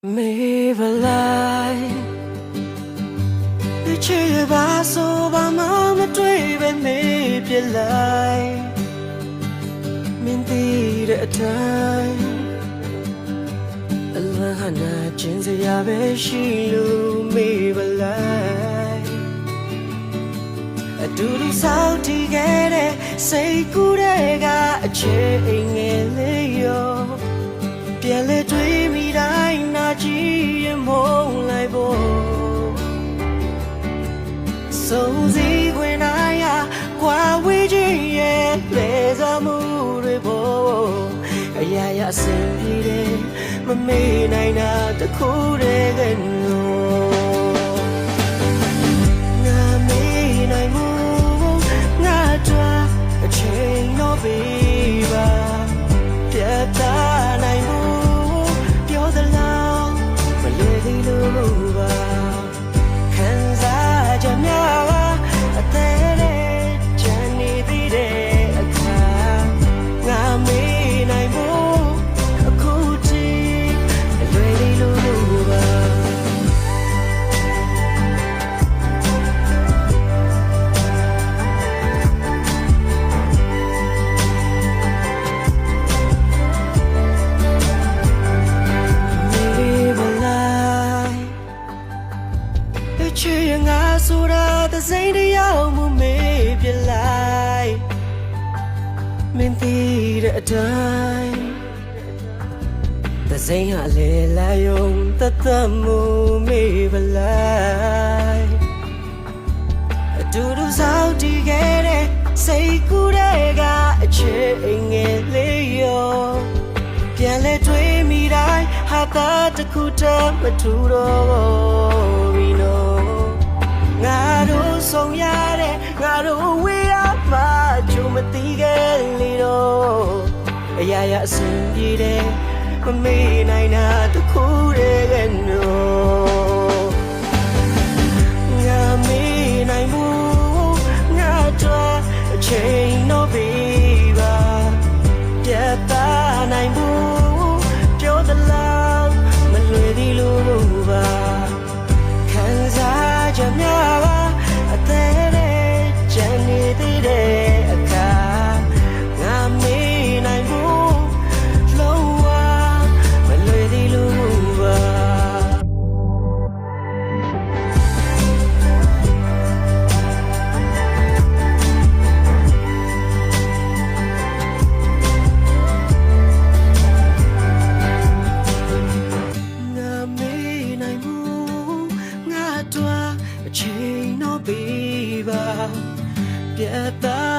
Me valai the chiva so ba mama drive me pilai minti the time alana chinse ya be shilu me valai adulu sauti gere sei kurega achenge yo piele tui mi dai na chi mo lai bo so zi when I qua we ji ye le za mu re bo ya ya sin pi de ma me nai na ta khu de gen no na me nai mu na twa a chain no be ba piet ta nai muပြောသလားမလွယ်သေးလို့ပါခံစားကြများပါအသေးလေးချမ်းနေသေးတဲ့အခါငါမေးနိုင်ဖို့အခုထိမလွယ်သေးလို့ပါချေငါဆိုတာသစိမ်းတရားမှုမေးပြလိုက်မင်းသိတဲ့အတိုင်းသစိမ်းဟာလေလာယုံတသက်မှုမေးပလိုက်အတူတူစောင့်တည်ခဲ့တဲ့စိတ်ကူးတဲ့ကအချေငယ်လေးရောပြန်လဲတွေးမိတိုင်းဟာတာတခုတည်းမထူတော့ဘူးနော်ငါတို့ဆုံးရတဲ့ငါတို့ဝေးရမှာကြုံမသိခဲ့လေတော့အရာရာအဆင်ပြေတယ်မမေ့နိုင်တာတခုတည်းကနော်ငါမေ့နိုင်မှုငါတော့အချိန်တော့ပြီပါပြတ်သားနိုင်မှုပြောသလားမလွယ်သေးလို့ပါခံစားကြများပါအသေးလေးချမ်းနေသေးတဲ့အခါငါမေးနိုင်ဖို့လုံးဝမလွယ်သေးလို့ပါပြတ်သား